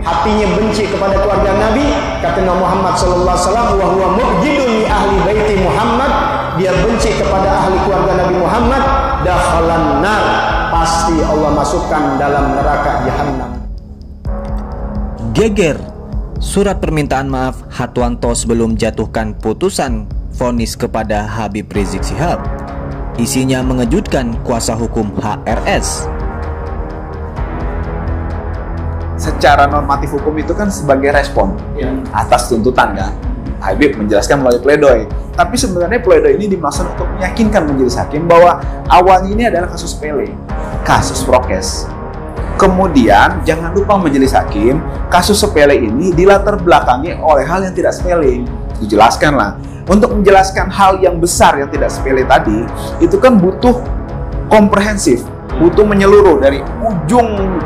hatinya benci kepada keluarga Nabi, kata Nabi Muhammad sallallahu alaihi wasallam, wa huwa mubghidun li ahli baiti Muhammad, dia benci kepada ahli keluarga Nabi Muhammad, dakhalan nar, pasti Allah masukkan dalam neraka jahanam. Geger surat permintaan maaf Hatwanto sebelum jatuhkan putusan vonis kepada Habib Rizik Syihab. Isinya mengejutkan kuasa hukum HRS. Secara normatif hukum itu kan sebagai respon atas tuntutan kan. Habib menjelaskan melalui pledoi. Tapi sebenarnya pledoi ini dimaksud untuk meyakinkan majelis hakim bahwa awalnya ini adalah kasus sepele, kasus prokes. Kemudian jangan lupa majelis hakim, kasus sepele ini dilatar belakangi oleh hal yang tidak sepele. Dijelaskanlah. Untuk menjelaskan hal yang besar yang tidak sepele tadi, itu kan butuh komprehensif, butuh menyeluruh dari ujung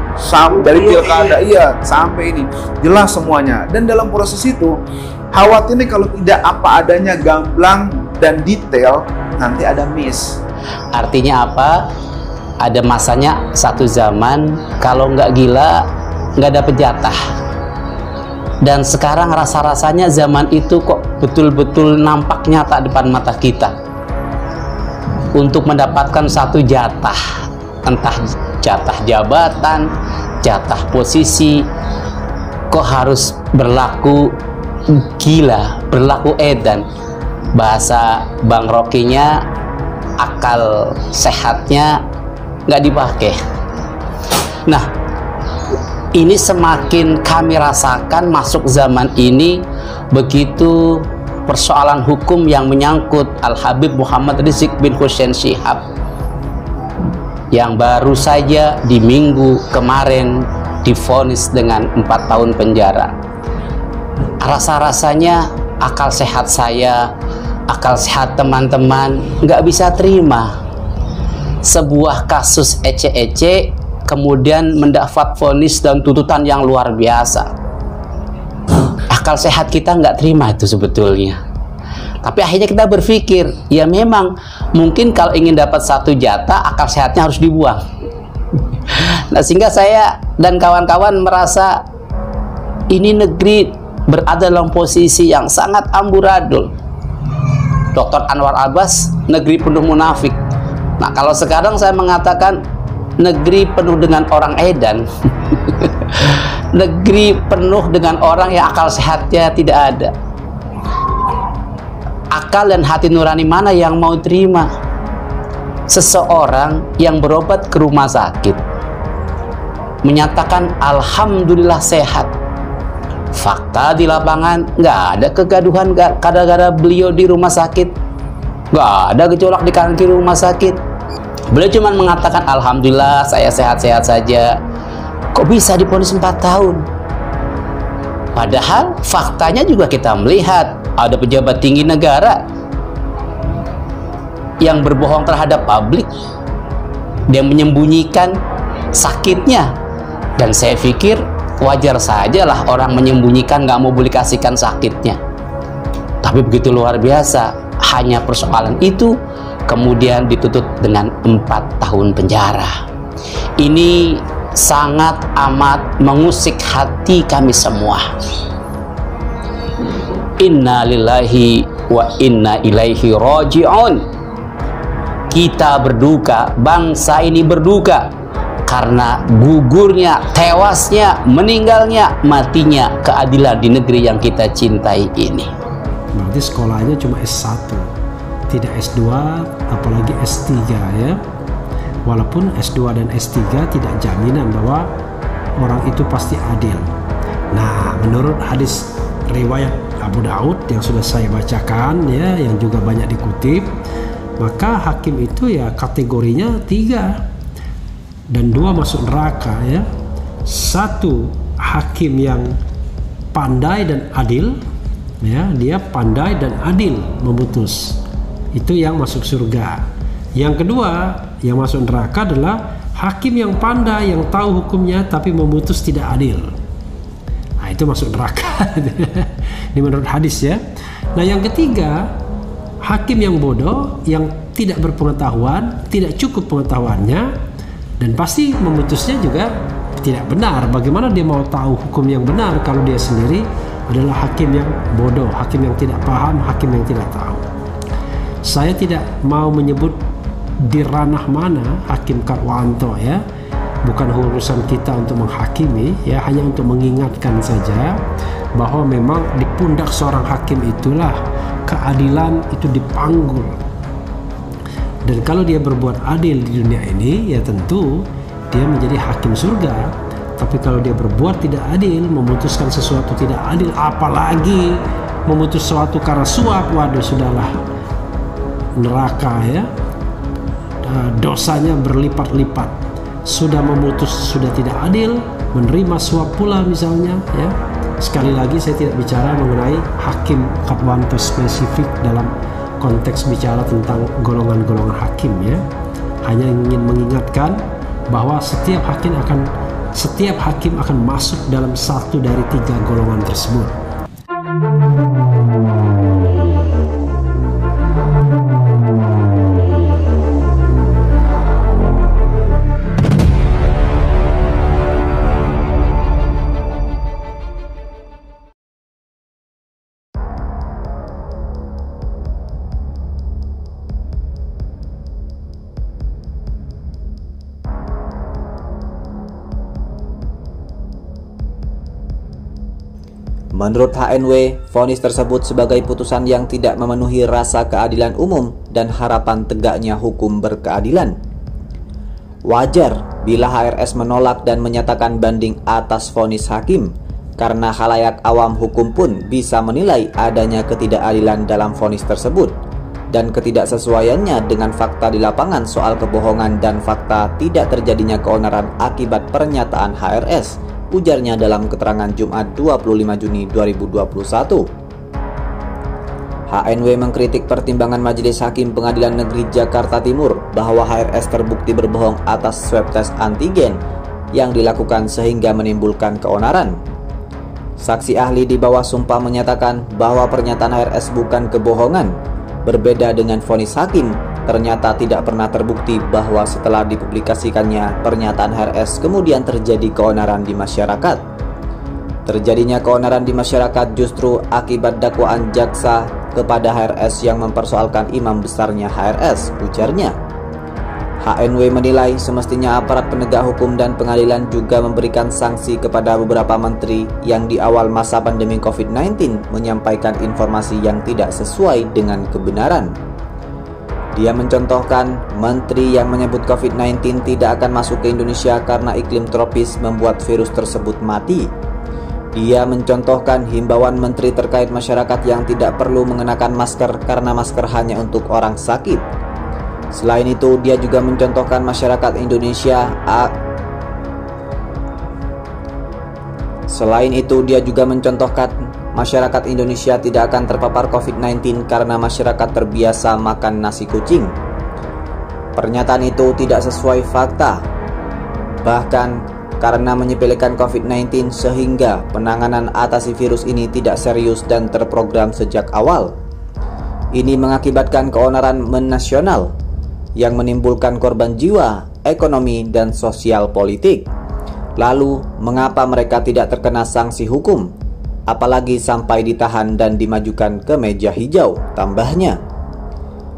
dari pilkada sampai ini jelas semuanya. Dan dalam proses itu khawatirnya kalau tidak apa adanya gamblang dan detail, nanti ada miss. Artinya apa? Ada masanya satu zaman kalau nggak gila nggak dapet jatah. Dan sekarang rasa-rasanya zaman itu kok betul-betul nampak nyata depan mata kita. Untuk mendapatkan satu jatah, entah jatah jabatan, jatah posisi, kok harus berlaku gila, berlaku edan. Bahasa Bang Rokinya, akal sehatnya nggak dipakai. Nah, ini semakin kami rasakan masuk zaman ini begitu persoalan hukum yang menyangkut Al-Habib Muhammad Rizik bin Hussein Syihab yang baru saja di minggu kemarin divonis dengan 4 tahun penjara. Rasa-rasanya akal sehat saya, akal sehat teman-teman nggak bisa terima sebuah kasus ece-ece kemudian mendapat vonis dan tuntutan yang luar biasa. Akal sehat kita nggak terima itu sebetulnya. Tapi akhirnya kita berpikir, ya memang mungkin kalau ingin dapat satu jatah, akal sehatnya harus dibuang. Nah, sehingga saya dan kawan-kawan merasa ini negeri berada dalam posisi yang sangat amburadul. Dr. Anwar Abbas, negeri penuh munafik. Nah, kalau sekarang saya mengatakan negeri penuh dengan orang edan. Negeri penuh dengan orang yang akal sehatnya tidak ada. Akal dan hati nurani mana yang mau terima seseorang yang berobat ke rumah sakit menyatakan alhamdulillah sehat, fakta di lapangan nggak ada kegaduhan gara-gara beliau di rumah sakit, nggak ada gejolak di kaki rumah sakit. Beliau cuma mengatakan alhamdulillah saya sehat-sehat saja. Kok bisa divonis 4 tahun? Padahal faktanya juga kita melihat ada pejabat tinggi negara yang berbohong terhadap publik, dia menyembunyikan sakitnya. Dan saya pikir wajar sajalah orang menyembunyikan, nggak mau publikasikan sakitnya. Tapi begitu luar biasa, hanya persoalan itu kemudian dituntut dengan 4 tahun penjara. Ini sangat amat mengusik hati kami semua. Inna lillahi wa inna ilaihi raji'un. Kita berduka, bangsa ini berduka karena gugurnya, tewasnya, meninggalnya, matinya keadilan di negeri yang kita cintai ini. Berarti sekolahnya cuma S1, tidak S2, apalagi S3 ya. Walaupun S2 dan S3 tidak jaminan bahwa orang itu pasti adil. Nah, menurut hadis riwayat Abu Daud yang sudah saya bacakan ya, yang juga banyak dikutip, maka hakim itu ya kategorinya 3 dan 2 masuk neraka ya. 1 hakim yang pandai dan adil ya, dia pandai dan adil memutus, itu yang masuk surga. Yang kedua yang masuk neraka adalah hakim yang pandai, yang tahu hukumnya tapi memutus tidak adil. Nah, itu masuk neraka. Ini menurut hadis ya. Nah, yang ketiga hakim yang bodoh, yang tidak berpengetahuan, tidak cukup pengetahuannya, dan pasti memutusnya juga tidak benar. Bagaimana dia mau tahu hukum yang benar kalau dia sendiri adalah hakim yang bodoh, hakim yang tidak paham, hakim yang tidak tahu. Saya tidak mau menyebut di ranah mana Hakim Katwanto ya, bukan urusan kita untuk menghakimi ya, hanya untuk mengingatkan saja bahwa memang di pundak seorang hakim itulah keadilan itu dipanggul. Dan kalau dia berbuat adil di dunia ini, ya tentu dia menjadi hakim surga. Tapi kalau dia berbuat tidak adil, memutuskan sesuatu tidak adil, apalagi memutus sesuatu karena suap, waduh sudahlah, neraka ya. Dosanya berlipat-lipat. Sudah memutus sudah tidak adil, menerima suap pula misalnya ya. Sekali lagi saya tidak bicara mengenai Hakim Katwanto spesifik dalam konteks bicara tentang golongan-golongan hakim ya. Hanya ingin mengingatkan bahwa setiap hakim akan masuk dalam satu dari 3 golongan tersebut. Menurut HNW, vonis tersebut sebagai putusan yang tidak memenuhi rasa keadilan umum dan harapan tegaknya hukum berkeadilan. Wajar bila HRS menolak dan menyatakan banding atas vonis hakim, karena khalayak awam hukum pun bisa menilai adanya ketidakadilan dalam vonis tersebut dan ketidaksesuaiannya dengan fakta di lapangan soal kebohongan dan fakta tidak terjadinya keonaran akibat pernyataan HRS, ujarnya dalam keterangan Jumat 25 Juni 2021. HNW mengkritik pertimbangan Majelis Hakim Pengadilan Negeri Jakarta Timur bahwa HRS terbukti berbohong atas swab tes antigen yang dilakukan sehingga menimbulkan keonaran. Saksi ahli di bawah sumpah menyatakan bahwa pernyataan HRS bukan kebohongan. Berbeda dengan vonis hakim, ternyata tidak pernah terbukti bahwa setelah dipublikasikannya pernyataan HRS kemudian terjadi keonaran di masyarakat. Terjadinya keonaran di masyarakat justru akibat dakwaan jaksa kepada HRS yang mempersoalkan imam besarnya HRS, ujarnya. HNW menilai semestinya aparat penegak hukum dan pengadilan juga memberikan sanksi kepada beberapa menteri yang di awal masa pandemi COVID-19 menyampaikan informasi yang tidak sesuai dengan kebenaran. Dia mencontohkan menteri yang menyebut COVID-19 tidak akan masuk ke Indonesia karena iklim tropis membuat virus tersebut mati. Dia mencontohkan himbauan menteri terkait masyarakat yang tidak perlu mengenakan masker karena masker hanya untuk orang sakit. Selain itu, dia juga mencontohkan masyarakat Indonesia tidak akan terpapar COVID-19 karena masyarakat terbiasa makan nasi kucing. Pernyataan itu tidak sesuai fakta. Bahkan karena menyepelekan COVID-19 sehingga penanganan atasi virus ini tidak serius dan terprogram sejak awal. Ini mengakibatkan keonaran menasional yang menimbulkan korban jiwa, ekonomi, dan sosial politik. Lalu, mengapa mereka tidak terkena sanksi hukum? Apalagi sampai ditahan dan dimajukan ke meja hijau, tambahnya.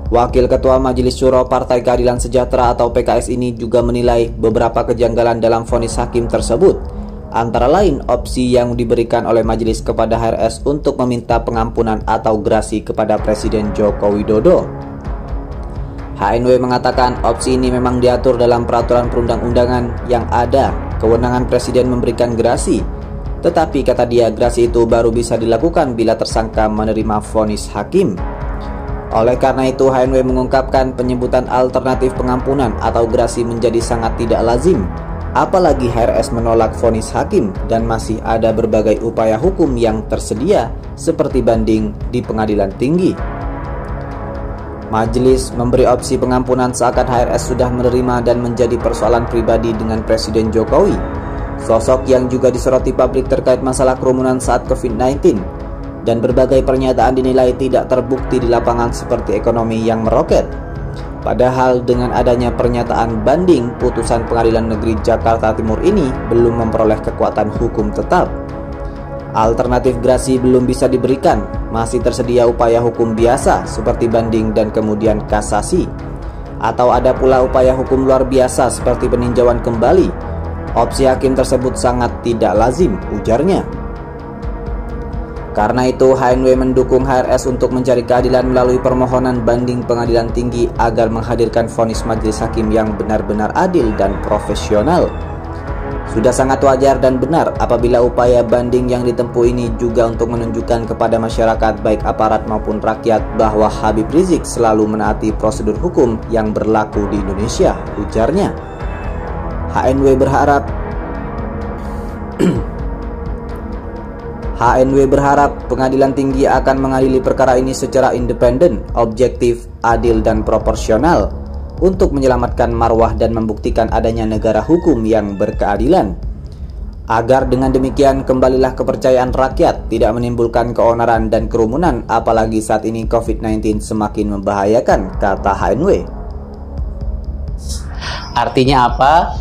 Wakil Ketua Majelis Syuro Partai Keadilan Sejahtera atau PKS ini juga menilai beberapa kejanggalan dalam vonis hakim tersebut, antara lain opsi yang diberikan oleh majelis kepada HRS untuk meminta pengampunan atau grasi kepada Presiden Joko Widodo. HNW mengatakan opsi ini memang diatur dalam peraturan perundang-undangan yang ada kewenangan Presiden memberikan grasi. Tetapi kata dia, grasi itu baru bisa dilakukan bila tersangka menerima vonis hakim. Oleh karena itu, HNW mengungkapkan penyebutan alternatif pengampunan atau grasi menjadi sangat tidak lazim. Apalagi HRS menolak vonis hakim dan masih ada berbagai upaya hukum yang tersedia seperti banding di pengadilan tinggi. Majelis memberi opsi pengampunan seakan HRS sudah menerima dan menjadi persoalan pribadi dengan Presiden Jokowi, sosok yang juga disoroti publik terkait masalah kerumunan saat COVID-19, dan berbagai pernyataan dinilai tidak terbukti di lapangan seperti ekonomi yang meroket. Padahal dengan adanya pernyataan banding, putusan Pengadilan Negeri Jakarta Timur ini belum memperoleh kekuatan hukum tetap. Alternatif gerasi belum bisa diberikan, masih tersedia upaya hukum biasa seperti banding dan kemudian kasasi. Atau ada pula upaya hukum luar biasa seperti peninjauan kembali. Opsi hakim tersebut sangat tidak lazim, ujarnya. Karena itu, HNW mendukung HRS untuk mencari keadilan melalui permohonan banding Pengadilan Tinggi agar menghadirkan vonis majelis hakim yang benar-benar adil dan profesional. Sudah sangat wajar dan benar apabila upaya banding yang ditempuh ini juga untuk menunjukkan kepada masyarakat baik aparat maupun rakyat bahwa Habib Rizik selalu menaati prosedur hukum yang berlaku di Indonesia, ujarnya. HNW berharap Pengadilan Tinggi akan mengadili perkara ini secara independen, objektif, adil, dan proporsional untuk menyelamatkan marwah dan membuktikan adanya negara hukum yang berkeadilan. Agar dengan demikian kembalilah kepercayaan rakyat, tidak menimbulkan keonaran dan kerumunan, apalagi saat ini COVID-19 semakin membahayakan, kata HNW. Artinya apa?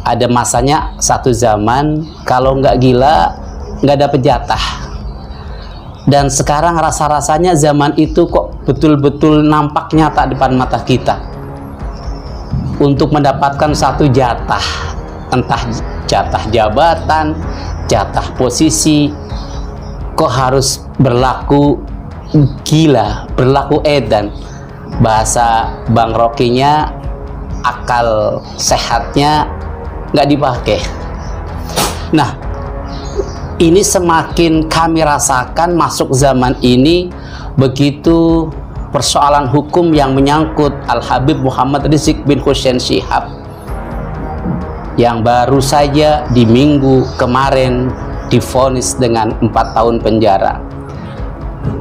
Ada masanya satu zaman kalau nggak gila nggak dapet jatah. Dan sekarang rasa-rasanya zaman itu kok betul-betul nampak nyata depan mata kita. Untuk mendapatkan satu jatah, entah jatah jabatan, jatah posisi, kok harus berlaku gila, berlaku edan. Bahasa Bang Rokinya, akal sehatnya nggak dipakai. Nah, ini semakin kami rasakan masuk zaman ini begitu persoalan hukum yang menyangkut Al-Habib Muhammad Rizik bin Hussein Shihab yang baru saja di minggu kemarin divonis dengan 4 tahun penjara.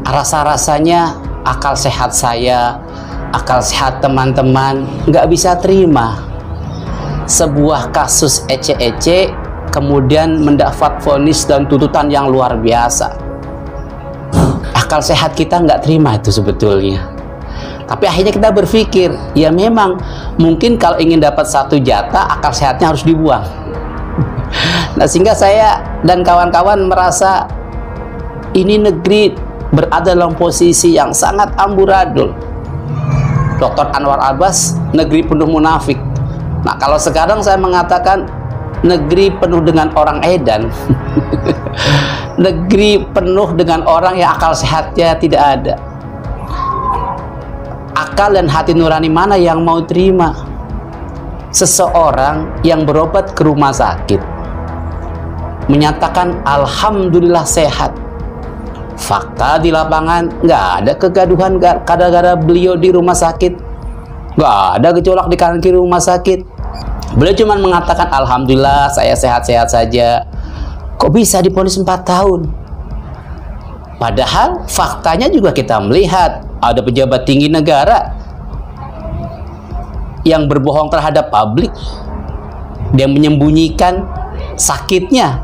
Rasa-rasanya akal sehat saya, akal sehat teman-teman nggak bisa terima sebuah kasus ece-ece kemudian mendapat vonis dan tuntutan yang luar biasa. Akal sehat kita nggak terima itu sebetulnya. Tapi akhirnya kita berpikir, ya memang mungkin kalau ingin dapat satu jatah, akal sehatnya harus dibuang. Nah, sehingga saya dan kawan-kawan merasa ini negeri berada dalam posisi yang sangat amburadul. Dr. Anwar Abbas, negeri penuh munafik. Nah, kalau sekarang saya mengatakan negeri penuh dengan orang edan. Negeri penuh dengan orang yang akal sehatnya tidak ada. Akal dan hati nurani mana yang mau terima seseorang yang berobat ke rumah sakit menyatakan alhamdulillah sehat, fakta di lapangan nggak ada kegaduhan gara-gara beliau di rumah sakit, nggak ada gejolak di kanan kiri rumah sakit, beliau cuma mengatakan alhamdulillah saya sehat-sehat saja. Kok bisa divonis 4 tahun? Padahal faktanya juga kita melihat ada pejabat tinggi negara yang berbohong terhadap publik, dia menyembunyikan sakitnya.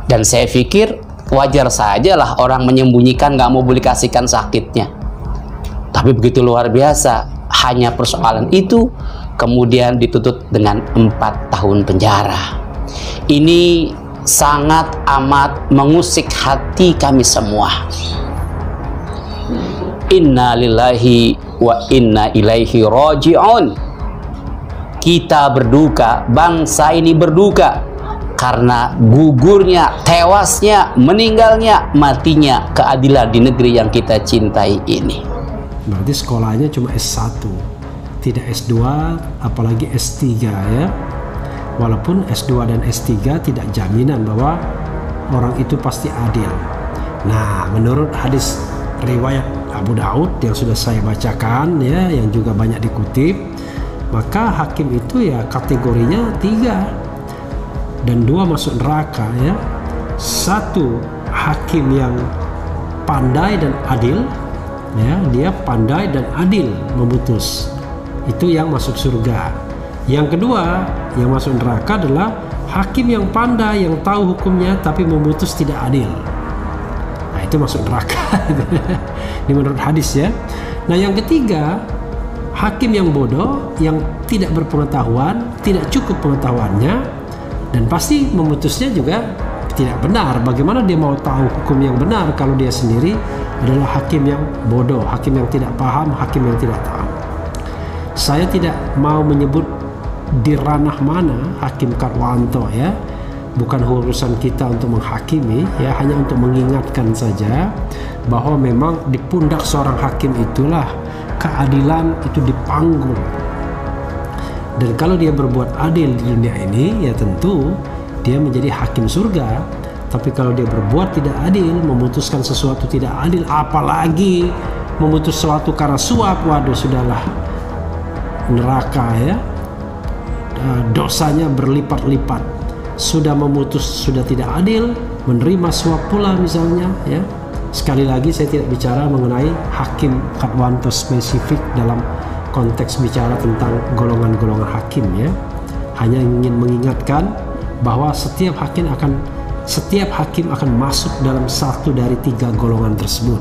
Dan saya pikir wajar saja lah orang menyembunyikan, nggak mau publikasikan sakitnya. Tapi begitu luar biasa, hanya persoalan itu kemudian dituntut dengan 4 tahun penjara. Ini sangat amat mengusik hati kami semua. Inna lillahi wa inna ilaihi raji'un. Kita berduka, bangsa ini berduka karena gugurnya, tewasnya, meninggalnya, matinya keadilan di negeri yang kita cintai ini. Berarti sekolahnya cuma S1, tidak S2, apalagi S3 ya. Walaupun S2 dan S3 tidak jaminan bahwa orang itu pasti adil. Nah, menurut hadis riwayat Abu Daud yang sudah saya bacakan ya, yang juga banyak dikutip, maka hakim itu ya kategorinya 3 dan 2 masuk neraka ya. 1 hakim yang pandai dan adil ya, dia pandai dan adil memutus, itu yang masuk surga. Yang kedua yang masuk neraka adalah hakim yang pandai, yang tahu hukumnya tapi memutus tidak adil. Nah, itu masuk neraka. Ini menurut hadis ya. Nah, yang ketiga hakim yang bodoh, yang tidak berpengetahuan, tidak cukup pengetahuannya, dan pasti memutusnya juga tidak benar. Bagaimana dia mau tahu hukum yang benar kalau dia sendiri adalah hakim yang bodoh, hakim yang tidak paham, hakim yang tidak tahu. Saya tidak mau menyebut di ranah mana Hakim Katwanto ya, bukan urusan kita untuk menghakimi ya, hanya untuk mengingatkan saja bahwa memang di pundak seorang hakim itulah keadilan itu dipanggul. Dan kalau dia berbuat adil di dunia ini, ya tentu dia menjadi hakim surga. Tapi kalau dia berbuat tidak adil, memutuskan sesuatu tidak adil, apalagi memutus sesuatu karena suap, waduh sudahlah, neraka ya, dosanya berlipat-lipat. Sudah memutus sudah tidak adil, menerima suap pula misalnya ya. Sekali lagi saya tidak bicara mengenai Hakim Katwanto spesifik dalam konteks bicara tentang golongan-golongan hakim ya. Hanya ingin mengingatkan bahwa setiap hakim akan masuk dalam satu dari 3 golongan tersebut.